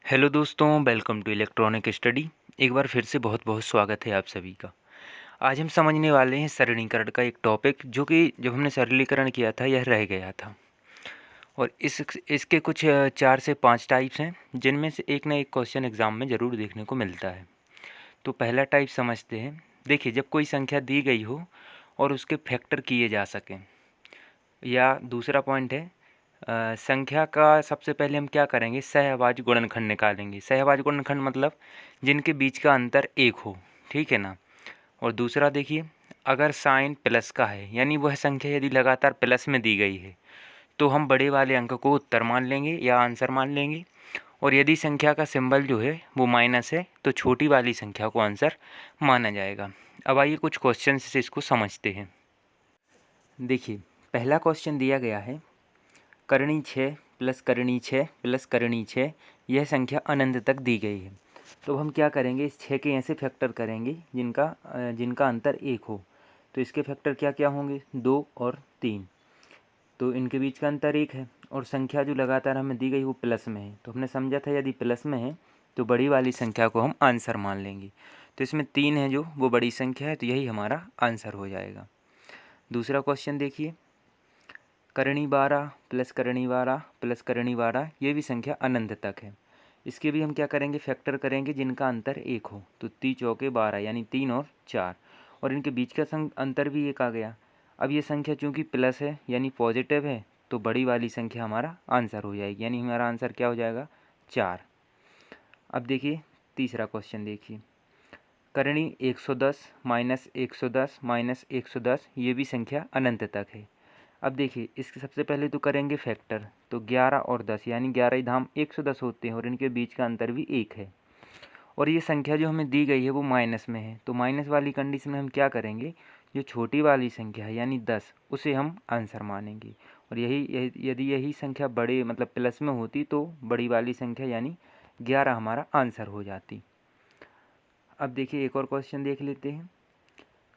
Hello दोस्तों, welcome to electronic study. एक बार फिर से बहुत बहुत स्वागत है आप सभी का। आज हम समझने वाले हैं सरलीकरण का एक टॉपिक जो कि जब हमने सरलीकरण किया था यह रह गया था। और इसके कुछ 4 से 5 टाइप्स हैं, जिनमें से एक ना एक क्वेश्चन एग्ज़ाम में ज़रूर देखने को मिलता है। तो पहला टाइप समझते हैं। देखिए, जब कोई संख्या दी गई हो और उसके फैक्टर किए जा सकें, या दूसरा पॉइंट है संख्या का सबसे पहले हम क्या करेंगे, सहअभाज्य गुणनखंड निकालेंगे। सहअभाज्य गुणनखंड मतलब जिनके बीच का अंतर एक हो, ठीक है ना। और दूसरा देखिए, अगर साइन प्लस का है, यानी वह संख्या यदि लगातार प्लस में दी गई है तो हम बड़े वाले अंक को उत्तर मान लेंगे या आंसर मान लेंगे। और यदि संख्या का सिंबल जो है वो माइनस है तो छोटी वाली संख्या को आंसर माना जाएगा। अब आइए कुछ क्वेश्चन से इसको समझते हैं। देखिए, पहला क्वेश्चन दिया गया है, करणी 6 प्लस करणी 6 प्लस करणी 6 यह संख्या अनंत तक दी गई है। तो हम क्या करेंगे, इस 6 के ऐसे फैक्टर करेंगे जिनका अंतर 1 हो। तो इसके फैक्टर क्या क्या होंगे, 2 और 3। तो इनके बीच का अंतर 1 है और संख्या जो लगातार हमें दी गई वो प्लस में है। तो हमने समझा था यदि प्लस में है तो बड़ी वाली संख्या को हम आंसर मान लेंगे। तो इसमें 3 है जो वो बड़ी संख्या है, तो यही हमारा आंसर हो जाएगा। दूसरा क्वेश्चन देखिए, करणी 12 प्लस करणी 12 प्लस करणी 12 ये भी संख्या अनंत तक है। इसके भी हम क्या करेंगे, फैक्टर करेंगे जिनका अंतर 1 हो। तो 3 चौके 12 यानी 3 और 4, और इनके बीच का अंतर भी 1 आ गया। अब ये संख्या चूँकि प्लस है यानी पॉजिटिव है, तो बड़ी वाली संख्या हमारा आंसर हो जाएगी, यानी हमारा आंसर क्या हो जाएगा, 4। अब देखिए तीसरा क्वेश्चन देखिए, करणी 110 माइनस 110 माइनस 110 ये भी संख्या अनंत तक है। अब देखिए, इसके सबसे पहले तो करेंगे फैक्टर। तो 11 और 10 यानी 11 धाम 110 होते हैं और इनके बीच का अंतर भी 1 है। और ये संख्या जो हमें दी गई है वो माइनस में है। तो माइनस वाली कंडीशन में हम क्या करेंगे, जो छोटी वाली संख्या है यानी 10 उसे हम आंसर मानेंगे। और यदि यही संख्या बड़े मतलब प्लस में होती तो बड़ी वाली संख्या यानी 11 हमारा आंसर हो जाती। अब देखिए एक और क्वेश्चन देख लेते हैं,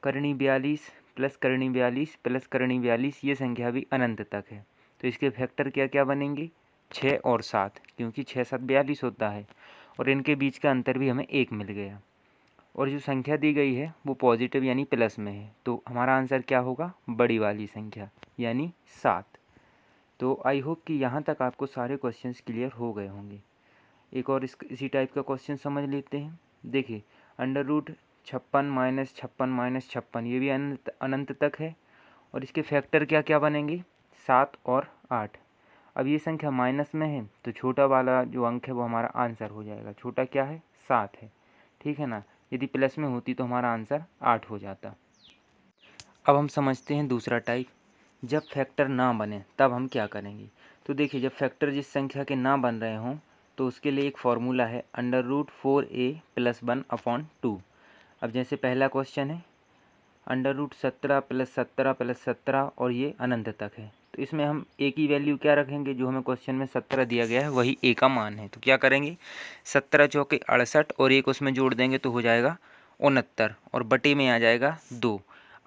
करणी 42 प्लस करणी 42 प्लस करणी 42 ये संख्या भी अनंत तक है। तो इसके फैक्टर क्या क्या बनेंगे, 6 और 7, क्योंकि 6 7 42 होता है और इनके बीच का अंतर भी हमें 1 मिल गया। और जो संख्या दी गई है वो पॉजिटिव यानी प्लस में है, तो हमारा आंसर क्या होगा, बड़ी वाली संख्या यानी 7। तो आई होप कि यहाँ तक आपको सारे क्वेश्चंस क्लियर हो गए होंगे। एक और इसी टाइप का क्वेश्चन समझ लेते हैं। देखिए, अंडर रूट 56 माइनस 56 माइनस 56 ये भी अनंत तक है और इसके फैक्टर क्या क्या बनेंगे, 7 और 8। अब ये संख्या माइनस में है तो छोटा वाला जो अंक है वो हमारा आंसर हो जाएगा। छोटा क्या है, 7 है, ठीक है ना। यदि प्लस में होती तो हमारा आंसर 8 हो जाता। अब हम समझते हैं दूसरा टाइप, जब फैक्टर ना बने तब हम क्या करेंगे। तो देखिए, जब फैक्टर जिस संख्या के ना बन रहे हों तो उसके लिए एक फार्मूला है, अंडर रूट 4a प्लस 1/2। अब जैसे पहला क्वेश्चन है, अंडर रूट 17 प्लस 17 प्लस 17 और ये अनंत तक है। तो इसमें हम ए की वैल्यू क्या रखेंगे, जो हमें क्वेश्चन में 17 दिया गया है वही ए का मान है। तो क्या करेंगे, 17 चौके 68 और एक उसमें जोड़ देंगे तो हो जाएगा 69 और बटे में आ जाएगा 2।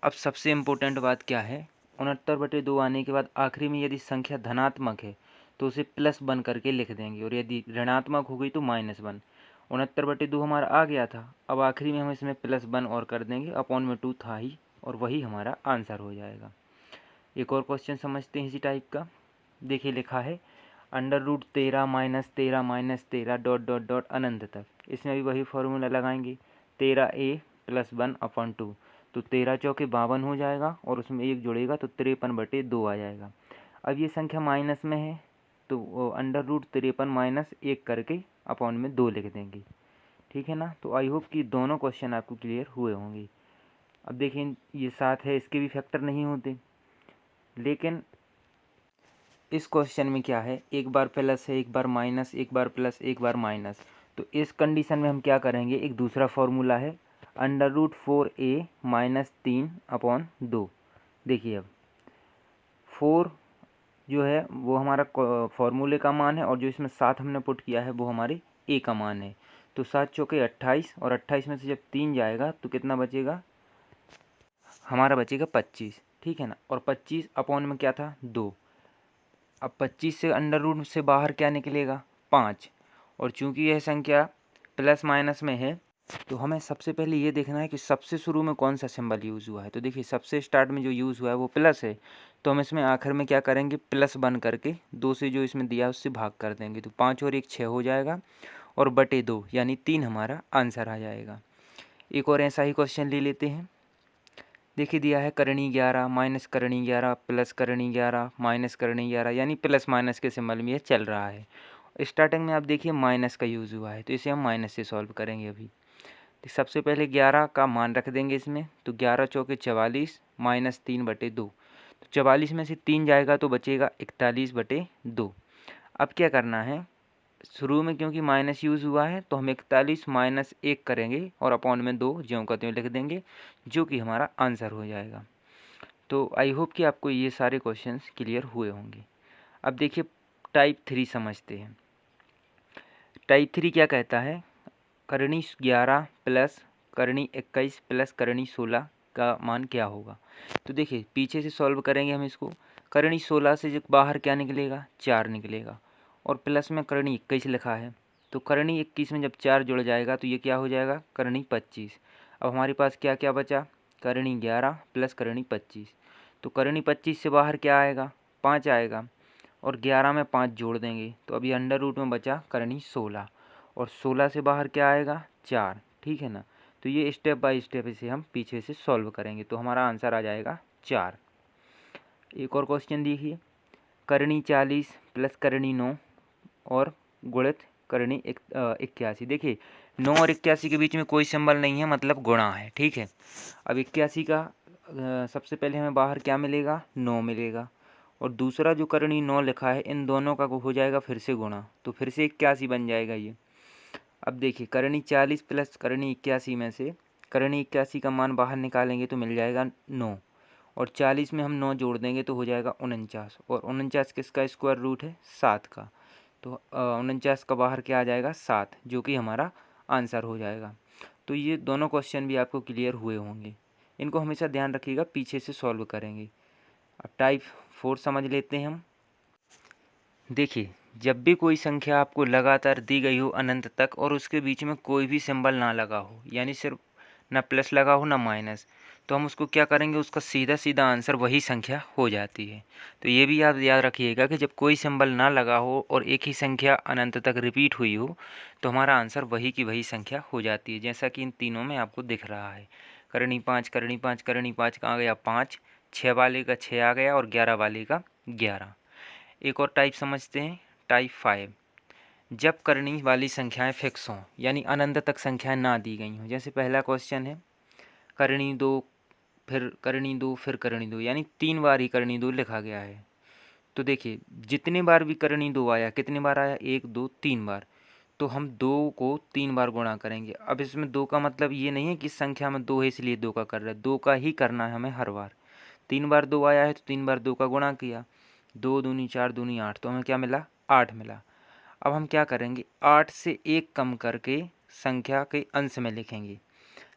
अब सबसे इम्पोर्टेंट बात क्या है, 69/2 आने के बाद आखिरी में यदि संख्या धनात्मक है तो उसे +1 करके लिख देंगे और यदि ऋणात्मक हो गई तो -1। 69/2 हमारा आ गया था, अब आखिरी में हम इसमें +1 और कर देंगे, अपॉन में 2 था ही, और वही हमारा आंसर हो जाएगा। एक और क्वेश्चन समझते हैं इसी टाइप का। देखिए लिखा है, under root 13 minus 13 minus 13 dot dot dot अनंत तक। इसमें भी वही फॉर्मूला लगाएंगे, 13a प्लस 1/2। तो 13 चौके 52 हो जाएगा और उसमें 1 जुड़ेगा तो 53/2 आ जाएगा। अब ये संख्या माइनस में है तो अंडर रूट 53 माइनस 1 करके अपॉन में 2 लिख देंगे, ठीक है ना। तो आई होप कि दोनों क्वेश्चन आपको क्लियर हुए होंगे। अब देखिए, ये 7 है, इसके भी फैक्टर नहीं होते, लेकिन इस क्वेश्चन में क्या है, एक बार प्लस है, एक बार माइनस, एक बार प्लस, एक बार माइनस। तो इस कंडीशन में हम क्या करेंगे, एक दूसरा फॉर्मूला है, अंडर रूट 4a माइनस 3/2। देखिए, अब 4 जो है वो हमारा फॉर्मूले का मान है और जो इसमें 7 हमने पुट किया है वो हमारे ए का मान है। तो 7 चौके 28 और 28 में से जब 3 जाएगा तो कितना बचेगा, हमारा बचेगा 25, ठीक है ना। और 25 अपॉन में क्या था, 2। अब 25 से अंडर रूट से बाहर क्या निकलेगा, 5, और चूँकि यह संख्या प्लस माइनस में है तो हमें सबसे पहले ये देखना है कि सबसे शुरू में कौन सा सिंबल यूज़ हुआ है। तो देखिए सबसे स्टार्ट में जो यूज़ हुआ है वो प्लस है, तो हम इसमें आखिर में क्या करेंगे, प्लस बन करके 2 से जो इसमें दिया है उससे भाग कर देंगे, तो 5 और 1 6 हो जाएगा और बटे 2 यानी 3 हमारा आंसर आ जाएगा। एक और ऐसा ही क्वेश्चन ले लेते हैं। देखिए दिया है करणी 11 माइनस करणी 11 प्लस करणी 11 माइनस करणी 11 यानी प्लस माइनस के सिंबल में ये चल रहा है। स्टार्टिंग में आप देखिए माइनस का यूज़ हुआ है, तो इसे हम माइनस से सॉल्व करेंगे अभी। तो सबसे पहले 11 का मान रख देंगे इसमें, तो 11 चौके 44 माइनस 3 बटे 2, तो 44 में से 3 जाएगा तो बचेगा 41 बटे 2। अब क्या करना है, शुरू में क्योंकि माइनस यूज़ हुआ है तो हम 41 माइनस 1 करेंगे और अपॉन में 2 ज्यों का त्यों लिख देंगे, जो कि हमारा आंसर हो जाएगा। तो आई होप कि आपको ये सारे क्वेश्चंस क्लियर हुए होंगे। अब देखिए टाइप 3 समझते हैं। टाइप 3 क्या कहता है, करणी 11 प्लस करणी 21 प्लस करणी 16 का मान क्या होगा। तो देखिए पीछे से सॉल्व करेंगे हम इसको। करणी 16 से जो बाहर क्या निकलेगा, 4 निकलेगा और प्लस में करणी 21 लिखा है, तो करणी 21 में जब 4 जुड़ जाएगा तो ये क्या हो जाएगा, करणी 25। अब हमारे पास क्या क्या बचा, करणी 11 प्लस करणी 25, तो करणी 25 से बाहर क्या आएगा, 5 आएगा और 11 में 5 जोड़ देंगे तो अभी अंडर रूट में बचा करणी 16 और 16 से बाहर क्या आएगा, 4। ठीक है ना, तो ये स्टेप बाय स्टेप इसे हम पीछे से सॉल्व करेंगे तो हमारा आंसर आ जाएगा 4। एक और क्वेश्चन देखिए, करणी 40 प्लस करणी 9 और गुणित करणी 81। देखिए 9 और 81 के बीच में कोई सिंबल नहीं है, मतलब गुणा है। ठीक है, अब 81 का सबसे पहले हमें बाहर क्या मिलेगा, 9 मिलेगा और दूसरा जो करणी 9 लिखा है इन दोनों का हो जाएगा फिर से गुणा, तो फिर से 81 बन जाएगा ये। अब देखिए करणी 40 प्लस करणी 81 में से करणी 81 का मान बाहर निकालेंगे तो मिल जाएगा 9 और 40 में हम 9 जोड़ देंगे तो हो जाएगा 49 और 49 किसका स्क्वायर रूट है, 7 का, तो 49 का बाहर क्या आ जाएगा, 7, जो कि हमारा आंसर हो जाएगा। तो ये दोनों क्वेश्चन भी आपको क्लियर हुए होंगे, इनको हमेशा ध्यान रखिएगा, पीछे से सॉल्व करेंगे। अब टाइप 4 समझ लेते हैं हम। देखिए जब भी कोई संख्या आपको लगातार दी गई हो अनंत तक और उसके बीच में कोई भी सिंबल ना लगा हो, यानी सिर्फ ना प्लस लगा हो ना माइनस, तो हम उसको क्या करेंगे, उसका सीधा सीधा आंसर वही संख्या हो जाती है। तो ये भी आप याद रखिएगा कि जब कोई सिंबल ना लगा हो और एक ही संख्या अनंत तक रिपीट हुई हो तो हमारा आंसर वही की वही संख्या हो जाती है, जैसा कि इन तीनों में आपको दिख रहा है। करणी 5 करणी 5 करणी 5 का आ गया 5, 6 वाले का 6 आ गया और 11 वाले का 11। एक और टाइप समझते हैं, टाइप 5। जब करणी वाली संख्याएं फिक्स हों, यानी अनंत तक संख्याएं ना दी गई हों, जैसे पहला क्वेश्चन है करणी 2 फिर करणी 2 फिर करणी 2, यानी 3 बार ही करणी 2 लिखा गया है। तो देखिए जितने बार भी करणी 2 आया, कितने बार आया, 1 2 3 बार, तो हम 2 को 3 बार गुणा करेंगे। अब इसमें 2 का मतलब ये नहीं है कि इस संख्या में 2 है इसलिए 2 का कर रहे हैं, 2 का ही करना है हमें हर बार। 3 बार 2 आया है तो 3 बार 2 का गुणा किया, 2 दूनी 4 दूनी 8, तो हमें क्या मिला, 8 मिला। अब हम क्या करेंगे, 8 से 1 कम करके संख्या के अंश में लिखेंगे।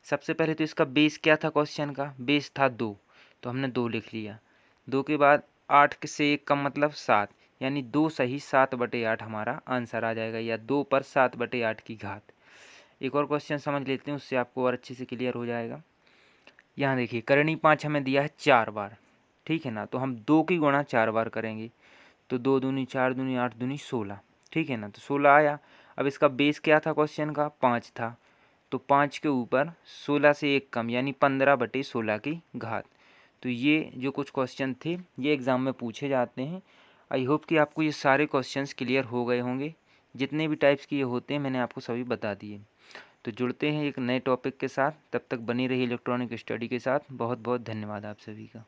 सबसे पहले तो इसका बेस क्या था, क्वेश्चन का बेस था 2, तो हमने 2 लिख लिया। 2 के बाद 8 से 1 कम मतलब 7, यानी 2 सही 7/8 हमारा आंसर आ जाएगा, या 2 पर 7/8 की घात। एक और क्वेश्चन समझ लेते हैं, उससे आपको और अच्छे से क्लियर हो जाएगा। यहाँ देखिए करणी 5 हमें दिया है 4 बार, ठीक है ना, तो हम 2 की गुणा 4 बार करेंगे, तो 2 दूनी 4 दूनी 8 दूनी 16, ठीक है ना, तो 16 आया। अब इसका बेस क्या था क्वेश्चन का, 5 था, तो 5 के ऊपर 16 से 1 कम यानी 15/16 की घात। तो ये जो कुछ क्वेश्चन थे ये एग्ज़ाम में पूछे जाते हैं। आई होप कि आपको ये सारे क्वेश्चंस क्लियर हो गए होंगे, जितने भी टाइप्स के ये होते हैं मैंने आपको सभी बता दिए। तो जुड़ते हैं एक नए टॉपिक के साथ, तब तक बनी रही इलेक्ट्रॉनिक स्टडी के साथ। बहुत बहुत धन्यवाद आप सभी का।